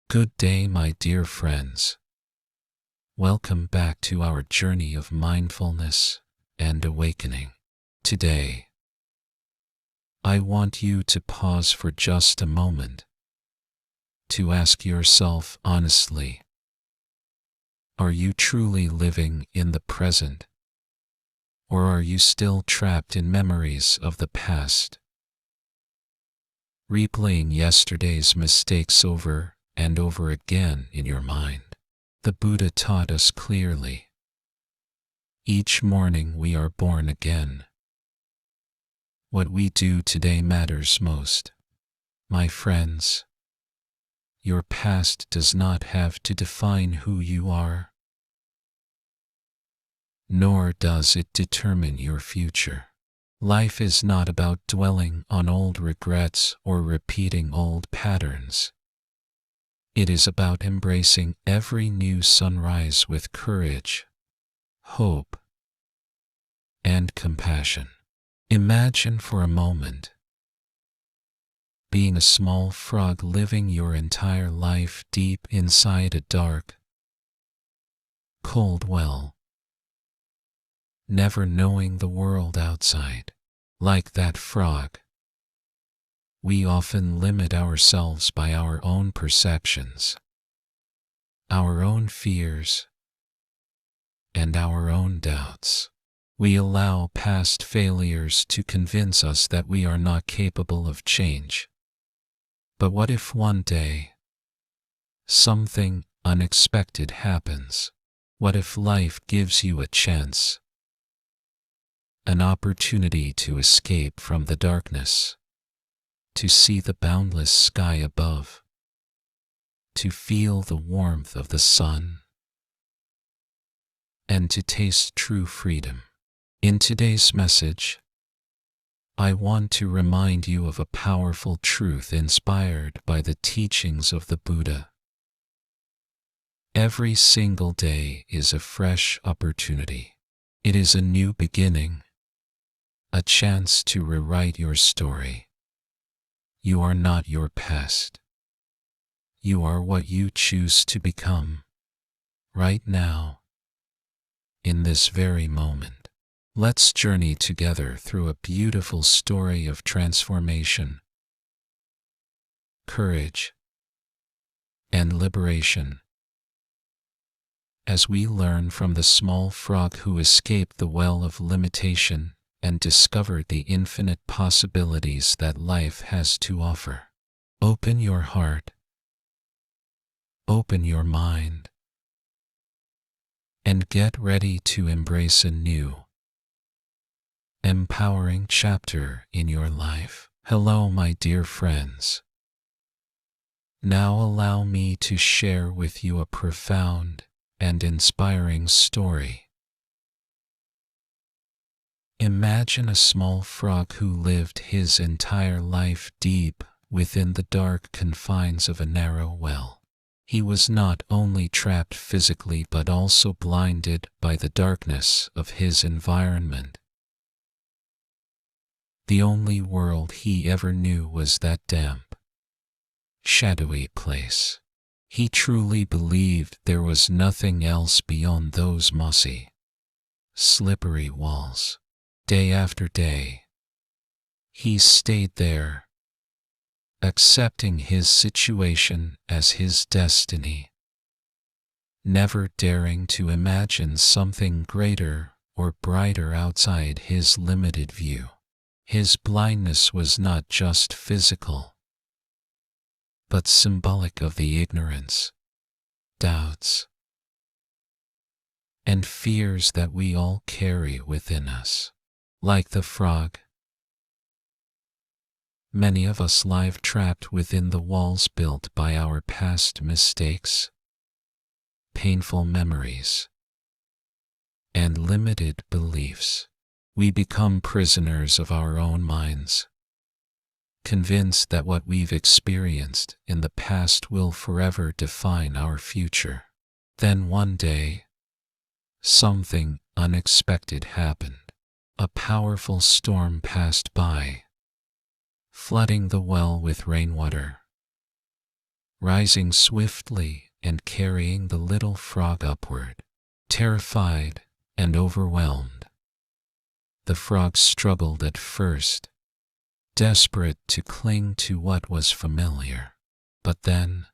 Good day, my dear friends. Welcome back to our journey of mindfulness and awakening. Today, I want you to pause for just a moment to ask yourself honestly, are you truly living in the present, or are you still trapped in memories of the past, replaying yesterday's mistakes over and over again in your mind? The Buddha taught us clearly, each morning we are born again. What we do today matters most. My friends, your past does not have to define who you are, nor does it determine your future. Life is not about dwelling on old regrets or repeating old patterns. It is about embracing every new sunrise with courage, hope, and compassion. Imagine for a moment being a small frog living your entire life deep inside a dark, cold well, never knowing the world outside. Like that frog, we often limit ourselves by our own perceptions, our own fears, and our own doubts. We allow past failures to convince us that we are not capable of change. But what if one day something unexpected happens? What if life gives you a chance, an opportunity to escape from the darkness, to see the boundless sky above, to feel the warmth of the sun, and to taste true freedom? In today's message, I want to remind you of a powerful truth inspired by the teachings of the Buddha. Every single day is a fresh opportunity. It is a new beginning, a chance to rewrite your story. You are not your past. You are what you choose to become, right now, in this very moment. Let's journey together through a beautiful story of transformation, courage, and liberation, as we learn from the small frog who escaped the well of limitation and discovered the infinite possibilities that life has to offer. Open your heart, open your mind, and get ready to embrace a new, empowering chapter in your life. Hello, my dear friends. Now allow me to share with you a profound and inspiring story. Imagine a small frog who lived his entire life deep within the dark confines of a narrow well. He was not only trapped physically but also blinded by the darkness of his environment. The only world he ever knew was that damp, shadowy place. He truly believed there was nothing else beyond those mossy, slippery walls. Day after day, he stayed there, accepting his situation as his destiny, never daring to imagine something greater or brighter outside his limited view. His blindness was not just physical, but symbolic of the ignorance, doubts, and fears that we all carry within us. Like the frog, many of us live trapped within the walls built by our past mistakes, painful memories, and limited beliefs. We become prisoners of our own minds, convinced that what we've experienced in the past will forever define our future. Then one day, something unexpected happened. A powerful storm passed by, flooding the well with rainwater, rising swiftly and carrying the little frog upward. Terrified and overwhelmed, the frog struggled at first, desperate to cling to what was familiar. But then,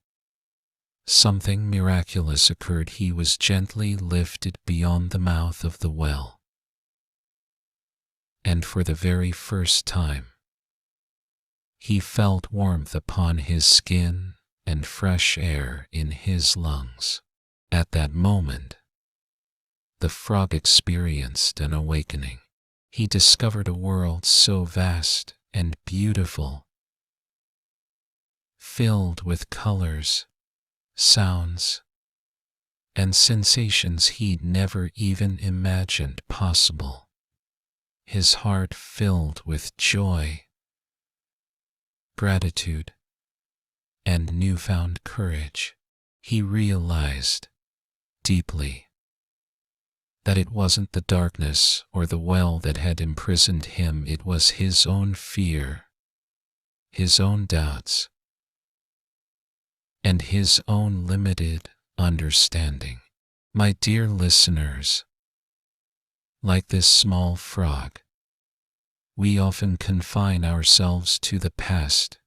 something miraculous occurred. He was gently lifted beyond the mouth of the well. And for the very first time, he felt warmth upon his skin and fresh air in his lungs. At that moment, the frog experienced an awakening. He discovered a world so vast and beautiful, filled with colors, sounds, and sensations he'd never even imagined possible. His heart filled with joy, gratitude, and newfound courage. He realized deeply that it wasn't the darkness or the well that had imprisoned him. It was his own fear, his own doubts, and his own limited understanding. My dear listeners, like this small frog, we often confine ourselves to the past,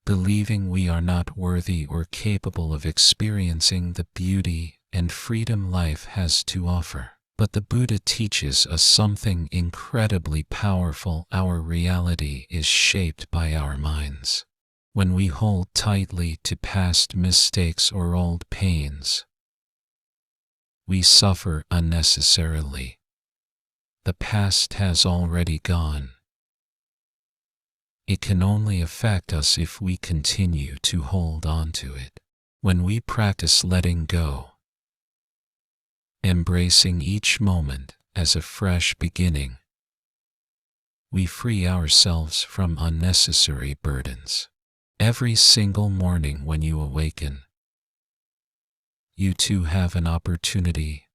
believing we are not worthy or capable of experiencing the beauty and freedom life has to offer. But the Buddha teaches us something incredibly powerful. Our reality is shaped by our minds. When we hold tightly to past mistakes or old pains, we suffer unnecessarily. The past has already gone. It can only affect us if we continue to hold on to it. When we practice letting go, embracing each moment as a fresh beginning, we free ourselves from unnecessary burdens. Every single morning when you awaken, you too have an opportunity,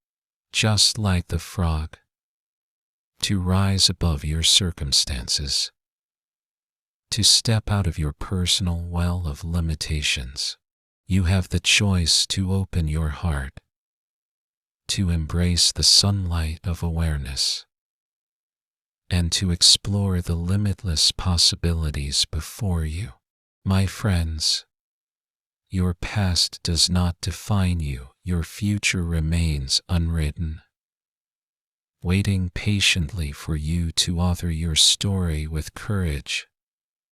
just like the frog, to rise above your circumstances, to step out of your personal well of limitations. You have the choice to open your heart, to embrace the sunlight of awareness, and to explore the limitless possibilities before you. My friends, your past does not define you. Your future remains unwritten, waiting patiently for you to author your story with courage,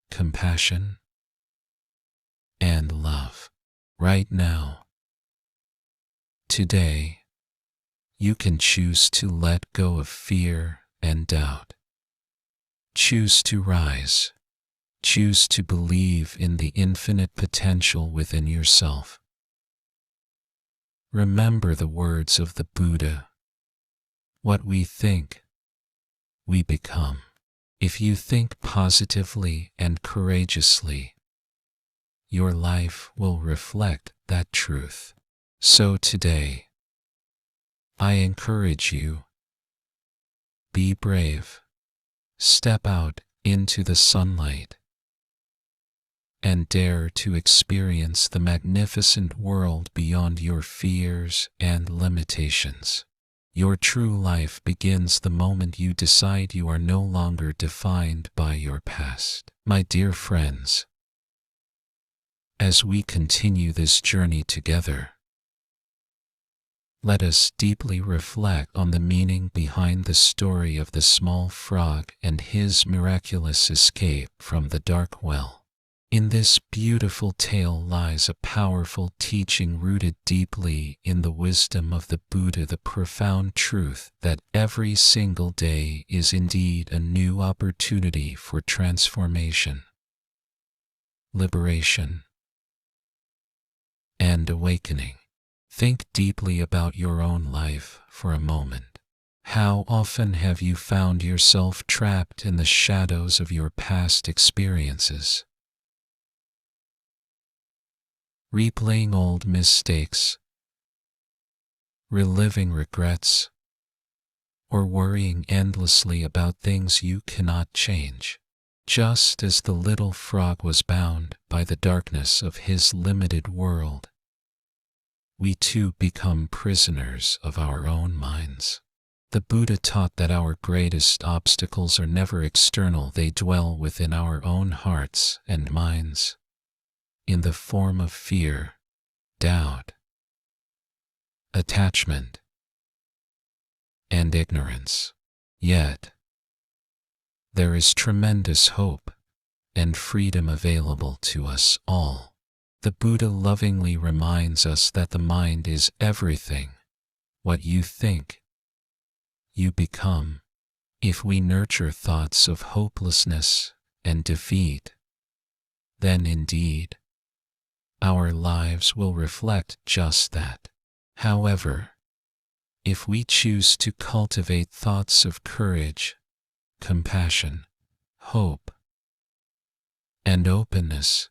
compassion, and love. Right now, today, you can choose to let go of fear and doubt. Choose to rise. Choose to believe in the infinite potential within yourself. Remember the words of the Buddha: what we think, we become. If you think positively and courageously, your life will reflect that truth. So today, I encourage you, be brave, step out into the sunlight, and dare to experience the magnificent world beyond your fears and limitations. Your true life begins the moment you decide you are no longer defined by your past. My dear friends, as we continue this journey together, let us deeply reflect on the meaning behind the story of the small frog and his miraculous escape from the dark well. In this beautiful tale lies a powerful teaching rooted deeply in the wisdom of the Buddha, the profound truth that every single day is indeed a new opportunity for transformation, liberation, and awakening. Think deeply about your own life for a moment. How often have you found yourself trapped in the shadows of your past experiences, replaying old mistakes, reliving regrets, or worrying endlessly about things you cannot change? Just as the little frog was bound by the darkness of his limited world, we too become prisoners of our own minds. The Buddha taught that our greatest obstacles are never external, they dwell within our own hearts and minds, in the form of fear, doubt, attachment, and ignorance. Yet, there is tremendous hope and freedom available to us all. The Buddha lovingly reminds us that the mind is everything. What you think, you become. If we nurture thoughts of hopelessness and defeat, then indeed, our lives will reflect just that. However, if we choose to cultivate thoughts of courage, compassion, hope, and openness,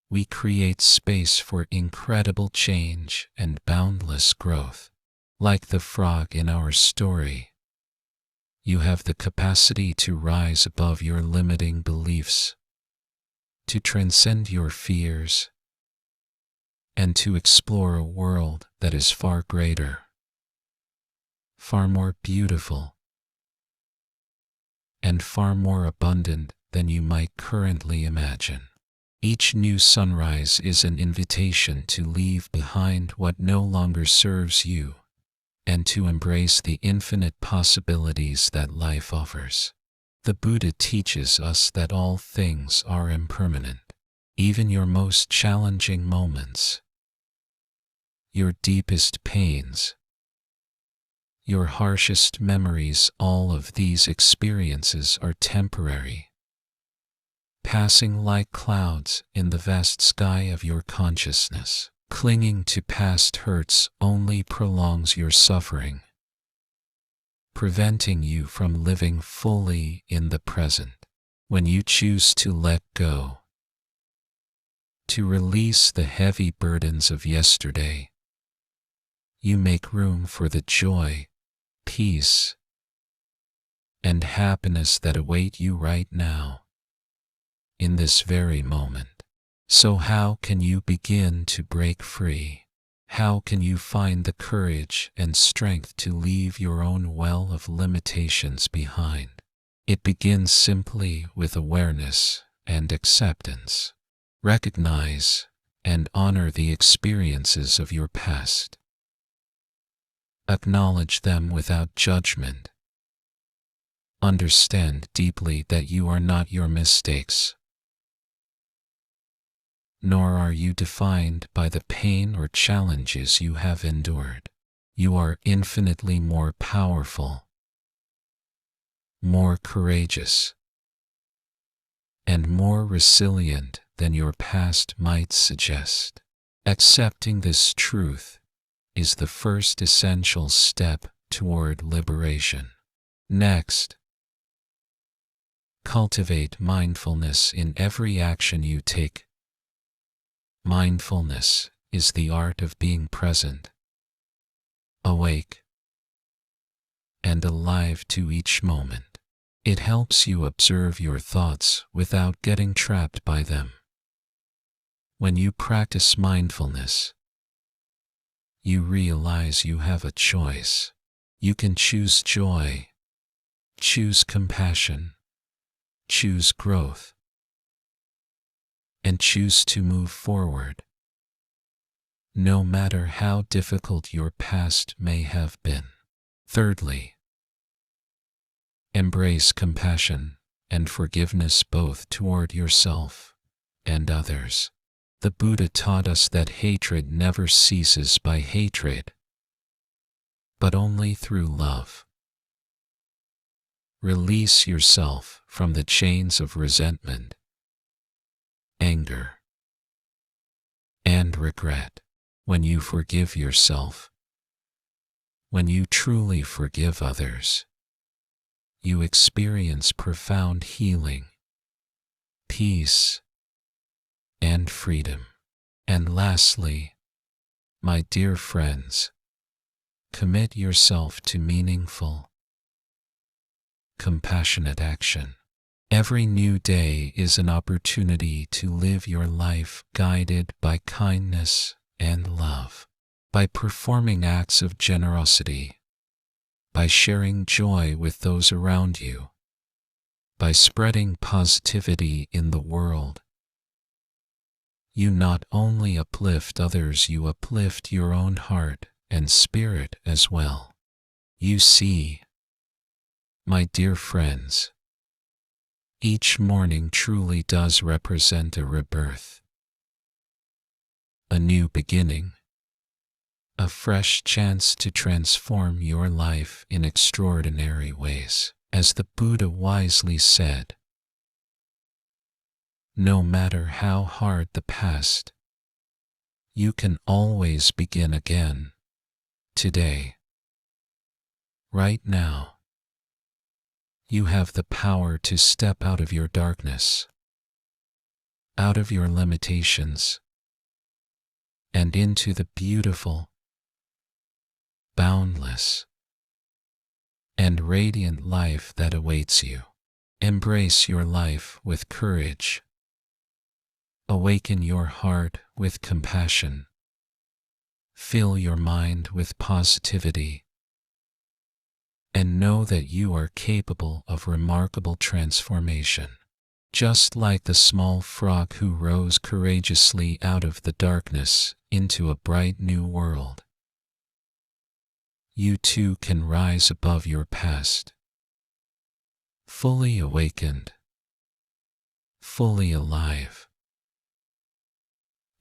we create space for incredible change and boundless growth. Like the frog in our story, you have the capacity to rise above your limiting beliefs, to transcend your fears, and to explore a world that is far greater, far more beautiful, and far more abundant than you might currently imagine. Each new sunrise is an invitation to leave behind what no longer serves you, and to embrace the infinite possibilities that life offers. The Buddha teaches us that all things are impermanent, even your most challenging moments, your deepest pains, your harshest memories. All of these experiences are temporary, passing like clouds in the vast sky of your consciousness. Clinging to past hurts only prolongs your suffering, preventing you from living fully in the present. When you choose to let go, to release the heavy burdens of yesterday, you make room for the joy, peace, and happiness that await you right now, in this very moment. So how can you begin to break free? How can you find the courage and strength to leave your own well of limitations behind? It begins simply with awareness and acceptance. Recognize and honor the experiences of your past. Acknowledge them without judgment. Understand deeply that you are not your mistakes, nor are you defined by the pain or challenges you have endured. You are infinitely more powerful, more courageous, and more resilient than your past might suggest. Accepting this truth is the first essential step toward liberation. Next, cultivate mindfulness in every action you take. Mindfulness is the art of being present, awake, and alive to each moment. It helps you observe your thoughts without getting trapped by them. When you practice mindfulness, you realize you have a choice. You can choose joy, choose compassion, choose growth, and choose to move forward, no matter how difficult your past may have been. Thirdly, embrace compassion and forgiveness both toward yourself and others. The Buddha taught us that hatred never ceases by hatred, but only through love. Release yourself from the chains of resentment, anger, and regret. When you forgive yourself, when you truly forgive others, you experience profound healing, peace, and freedom. And lastly, my dear friends, commit yourself to meaningful, compassionate action. Every new day is an opportunity to live your life guided by kindness and love, by performing acts of generosity, by sharing joy with those around you, by spreading positivity in the world. You not only uplift others, you uplift your own heart and spirit as well. You see, my dear friends, each morning truly does represent a rebirth, a new beginning, a fresh chance to transform your life in extraordinary ways. As the Buddha wisely said, no matter how hard the past, you can always begin again, today, right now. You have the power to step out of your darkness, out of your limitations, and into the beautiful, boundless, and radiant life that awaits you. Embrace your life with courage. Awaken your heart with compassion. Fill your mind with positivity. And know that you are capable of remarkable transformation. Just like the small frog who rose courageously out of the darkness into a bright new world, you too can rise above your past, fully awakened, fully alive,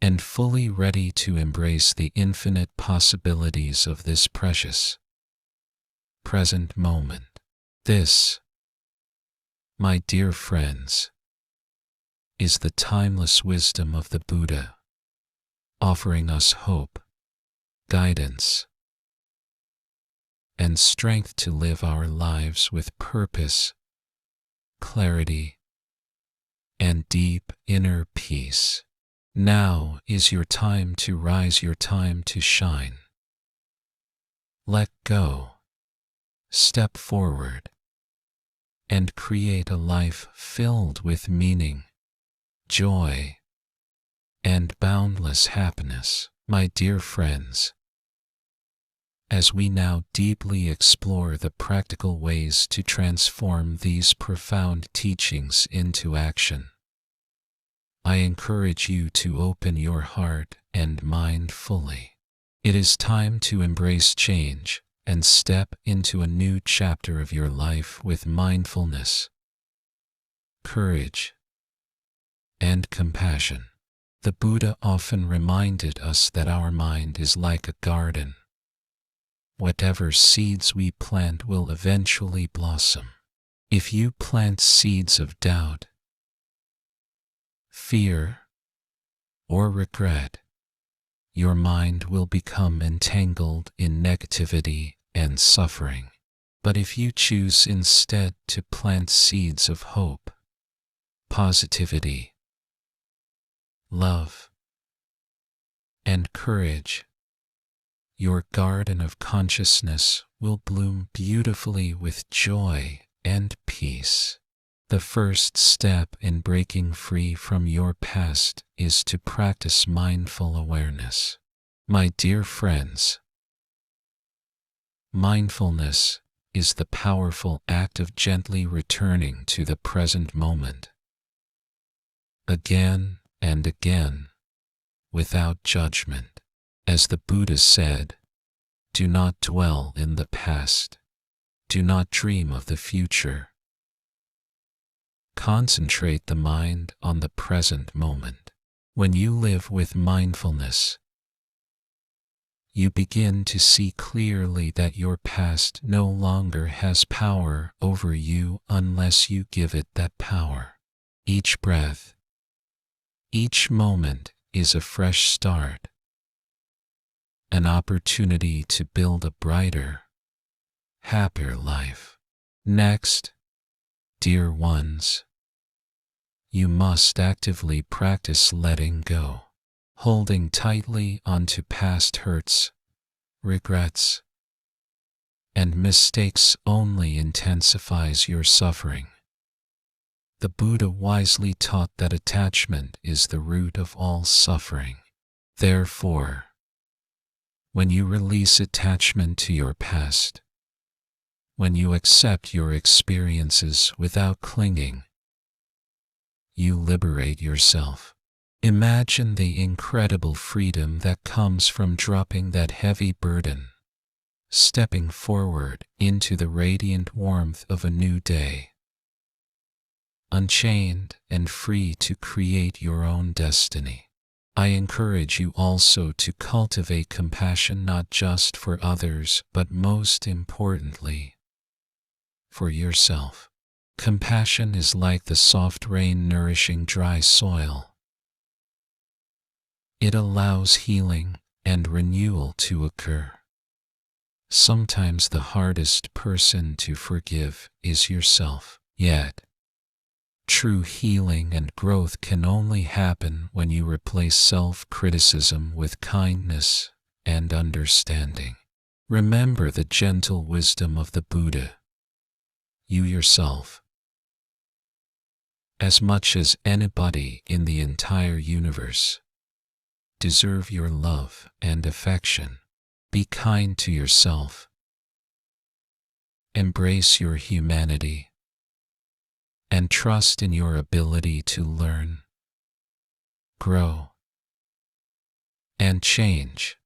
and fully ready to embrace the infinite possibilities of this precious, present moment. This, my dear friends, is the timeless wisdom of the Buddha, offering us hope, guidance, and strength to live our lives with purpose, clarity, and deep inner peace. Now is your time to rise, your time to shine. Let go, step forward, and create a life filled with meaning, joy, and boundless happiness. My dear friends, as we now deeply explore the practical ways to transform these profound teachings into action, I encourage you to open your heart and mind fully. It is time to embrace change and step into a new chapter of your life with mindfulness, courage, and compassion. The Buddha often reminded us that our mind is like a garden. Whatever seeds we plant will eventually blossom. If you plant seeds of doubt, fear, or regret, your mind will become entangled in negativity and suffering. But if you choose instead to plant seeds of hope, positivity, love, and courage, your garden of consciousness will bloom beautifully with joy and peace. The first step in breaking free from your past is to practice mindful awareness. My dear friends, mindfulness is the powerful act of gently returning to the present moment, again and again, without judgment. As the Buddha said, do not dwell in the past. Do not dream of the future. Concentrate the mind on the present moment. When you live with mindfulness, you begin to see clearly that your past no longer has power over you unless you give it that power. Each breath, each moment is a fresh start, an opportunity to build a brighter, happier life. Next, dear ones, you must actively practice letting go. Holding tightly onto past hurts, regrets, and mistakes only intensifies your suffering. The Buddha wisely taught that attachment is the root of all suffering. Therefore, when you release attachment to your past, when you accept your experiences without clinging, you liberate yourself. Imagine the incredible freedom that comes from dropping that heavy burden, stepping forward into the radiant warmth of a new day, unchained and free to create your own destiny. I encourage you also to cultivate compassion not just for others, but most importantly, for yourself. Compassion is like the soft rain nourishing dry soil. It allows healing and renewal to occur. Sometimes the hardest person to forgive is yourself. Yet, true healing and growth can only happen when you replace self-criticism with kindness and understanding. Remember the gentle wisdom of the Buddha. You yourself, as much as anybody in the entire universe, deserve your love and affection. Be kind to yourself. Embrace your humanity and trust in your ability to learn, grow, and change.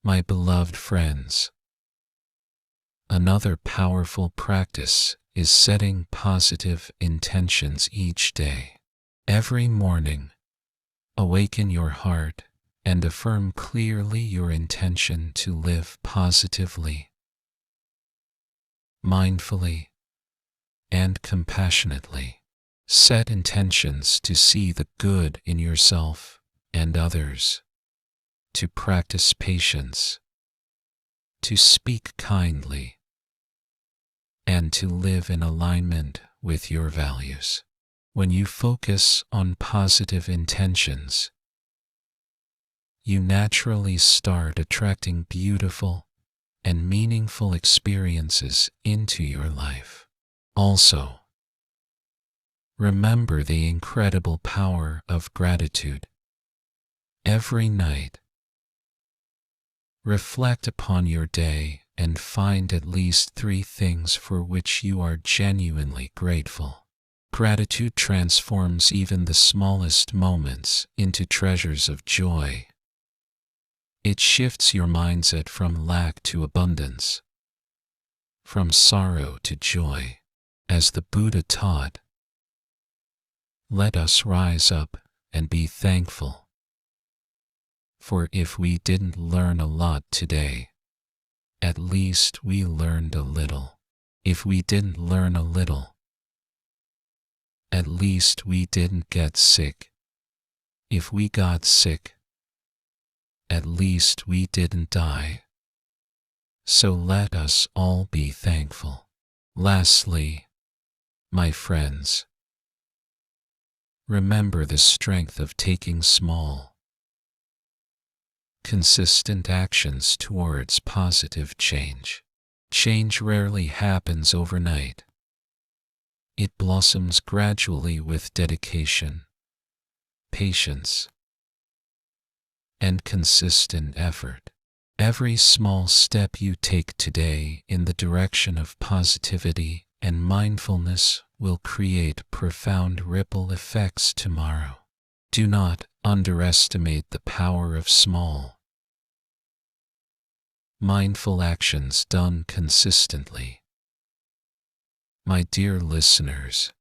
My beloved friends, another powerful practice is setting positive intentions each day. Every morning, awaken your heart and affirm clearly your intention to live positively, mindfully, and compassionately. Set intentions to see the good in yourself and others, to practice patience, to speak kindly, and to live in alignment with your values. When you focus on positive intentions, you naturally start attracting beautiful and meaningful experiences into your life. Also, remember the incredible power of gratitude. Every night, reflect upon your day and find at least 3 things for which you are genuinely grateful. Gratitude transforms even the smallest moments into treasures of joy. It shifts your mindset from lack to abundance, from sorrow to joy. As the Buddha taught, let us rise up and be thankful. For if we didn't learn a lot today, at least we learned a little. If we didn't learn a little, at least we didn't get sick. If we got sick, at least we didn't die. So let us all be thankful. Lastly, my friends, remember the strength of taking small, consistent actions towards positive change. Change rarely happens overnight. It blossoms gradually with dedication, patience, and consistent effort. Every small step you take today in the direction of positivity and mindfulness will create profound ripple effects tomorrow. Do not underestimate the power of small, mindful actions done consistently. My dear listeners,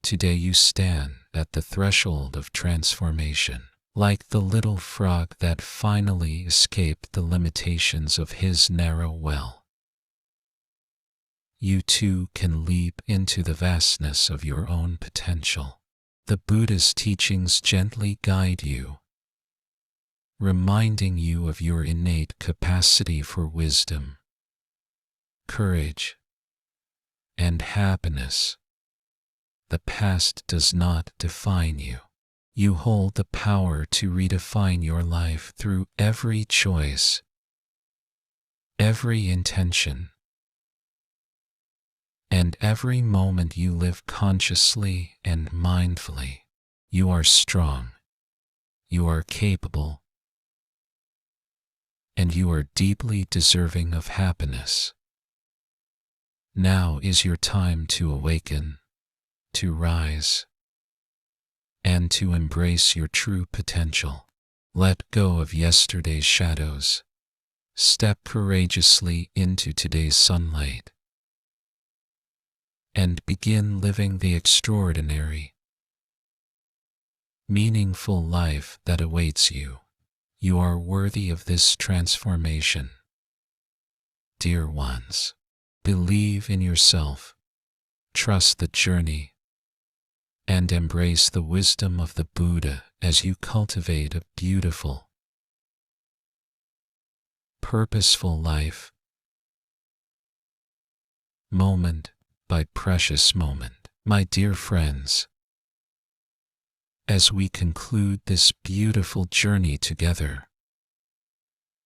today you stand at the threshold of transformation. Like the little frog that finally escaped the limitations of his narrow well, you too can leap into the vastness of your own potential. The Buddhist teachings gently guide you, reminding you of your innate capacity for wisdom, courage, and happiness. The past does not define you. You hold the power to redefine your life through every choice, every intention, And every moment you live consciously and mindfully, you are strong, you are capable, and you are deeply deserving of happiness. Now is your time to awaken, to rise, and to embrace your true potential. Let go of yesterday's shadows. Step courageously into today's sunlight, and begin living the extraordinary, meaningful life that awaits you. You are worthy of this transformation. Dear ones, believe in yourself, trust the journey, and embrace the wisdom of the Buddha as you cultivate a beautiful, purposeful life, moment by precious moment. My dear friends, as we conclude this beautiful journey together,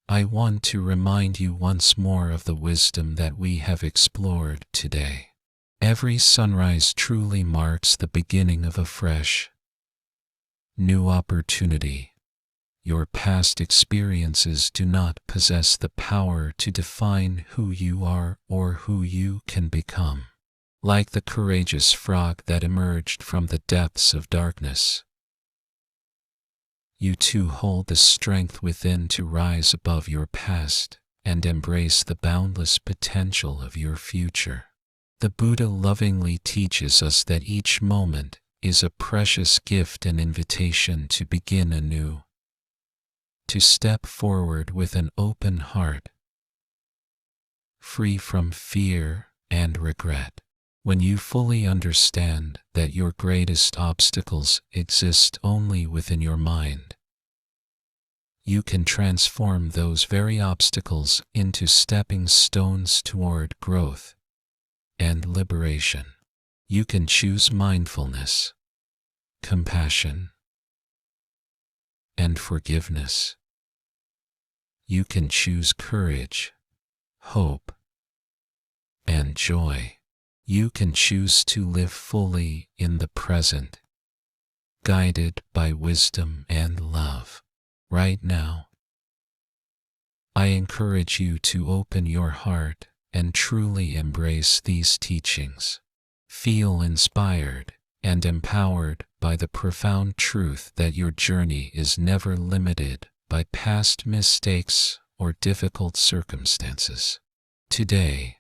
I want to remind you once more of the wisdom that we have explored today. Every sunrise truly marks the beginning of a fresh, new opportunity. Your past experiences do not possess the power to define who you are or who you can become. Like the courageous frog that emerged from the depths of darkness, you too hold the strength within to rise above your past and embrace the boundless potential of your future. The Buddha lovingly teaches us that each moment is a precious gift and invitation to begin anew, to step forward with an open heart, free from fear and regret. When you fully understand that your greatest obstacles exist only within your mind, you can transform those very obstacles into stepping stones toward growth and liberation. You can choose mindfulness, compassion, and forgiveness. You can choose courage, hope, and joy. You can choose to live fully in the present, guided by wisdom and love. Right now, I encourage you to open your heart and truly embrace these teachings. Feel inspired and empowered by the profound truth that your journey is never limited by past mistakes or difficult circumstances. Today,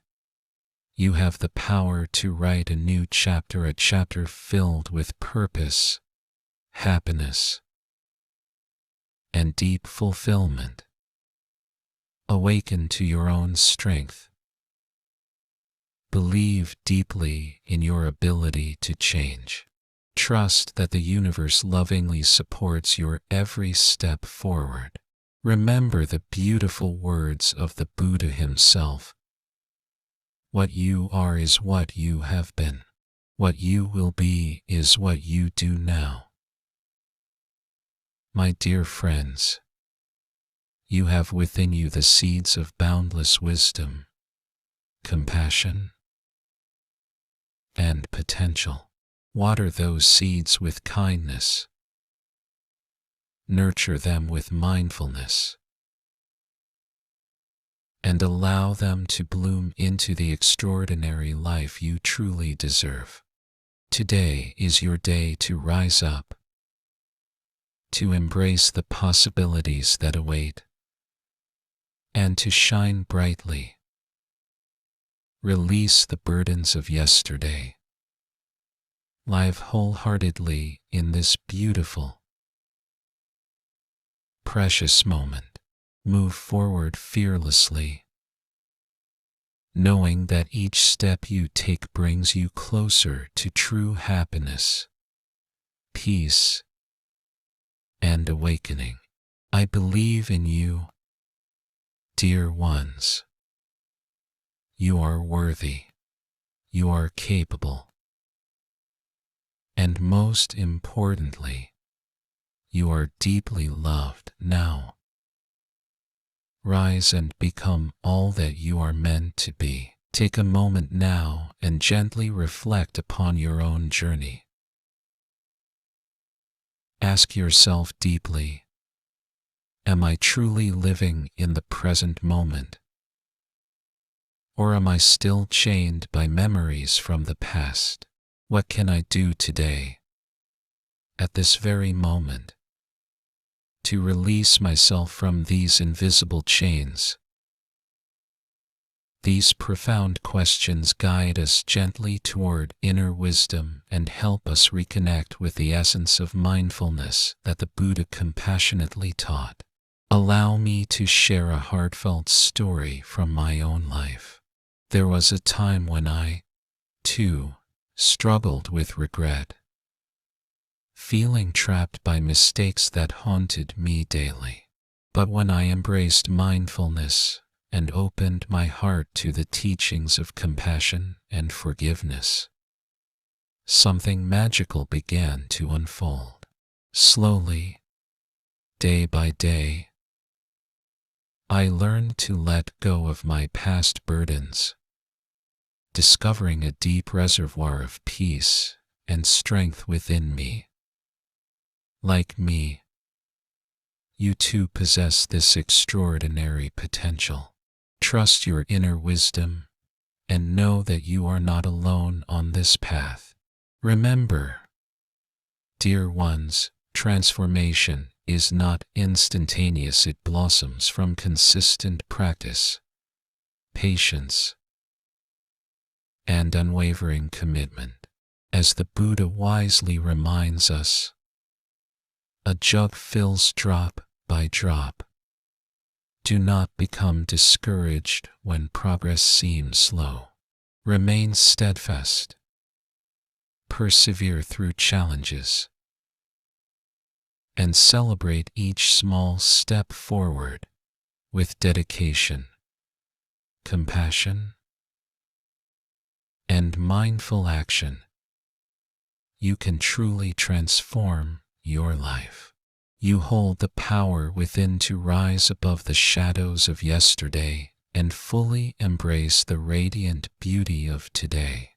you have the power to write a new chapter, a chapter filled with purpose, happiness, and deep fulfillment. Awaken to your own strength. Believe deeply in your ability to change. Trust that the universe lovingly supports your every step forward. Remember the beautiful words of the Buddha himself. What you are is what you have been. What you will be is what you do now. My dear friends, you have within you the seeds of boundless wisdom, compassion, and potential. Water those seeds with kindness. Nurture them with mindfulness, and allow them to bloom into the extraordinary life you truly deserve. Today is your day to rise up, to embrace the possibilities that await, and to shine brightly. Release the burdens of yesterday. Live wholeheartedly in this beautiful, precious moment. Move forward fearlessly, knowing that each step you take brings you closer to true happiness, peace, and awakening. I believe in you, dear ones. You are worthy, you are capable, and most importantly, you are deeply loved now. Rise and become all that you are meant to be. Take a moment now and gently reflect upon your own journey. Ask yourself deeply, am I truly living in the present moment? Or am I still chained by memories from the past? What can I do today, at this very moment, to release myself from these invisible chains? These profound questions guide us gently toward inner wisdom and help us reconnect with the essence of mindfulness that the Buddha compassionately taught. Allow me to share a heartfelt story from my own life. There was a time when I, too, struggled with regret, feeling trapped by mistakes that haunted me daily. But when I embraced mindfulness and opened my heart to the teachings of compassion and forgiveness, something magical began to unfold. Slowly, day by day, I learned to let go of my past burdens, discovering a deep reservoir of peace and strength within me. Like me, you too possess this extraordinary potential. Trust your inner wisdom and know that you are not alone on this path. Remember, dear ones, transformation is not instantaneous. It blossoms from consistent practice, patience, and unwavering commitment. As the Buddha wisely reminds us, a jug fills drop by drop. Do not become discouraged when progress seems slow. Remain steadfast. Persevere through challenges, and celebrate each small step forward with dedication, compassion, and mindful action. You can truly transform your life. You hold the power within to rise above the shadows of yesterday and fully embrace the radiant beauty of today.